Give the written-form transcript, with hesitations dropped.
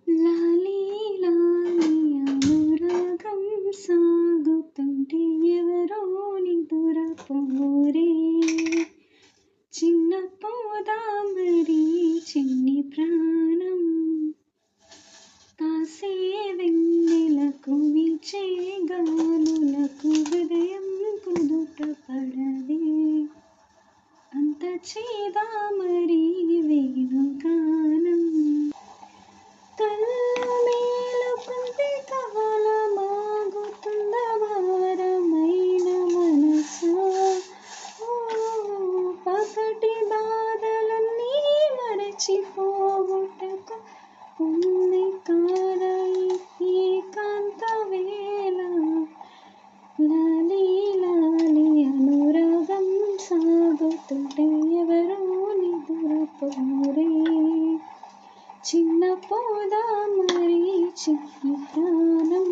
లాలీ లాలీ అనురాగం సాగుతుంటే ఎవరో నిదురపోరే, చిన్న పోదామరి చిన్ని ప్రాణం, కాసే వెన్నెలకు వీచే గాలులకు హృదయం కుదుట పడదే, అంత చేదా మరి వేణుగానం. కళ్ళు మేలుకుంటే కాలమాగుతుంద భారమైన మనసా, పగటి బాధలన్నీ మరచిపోవుటకు ఉంది కాద ఏకాంత వేళ. లాలీ లాలీ అనురాగం సాగుతుంటే ఎవరో నిదురపోరే, చిన్న పోదా మరి చిన్ని ప్రాణం.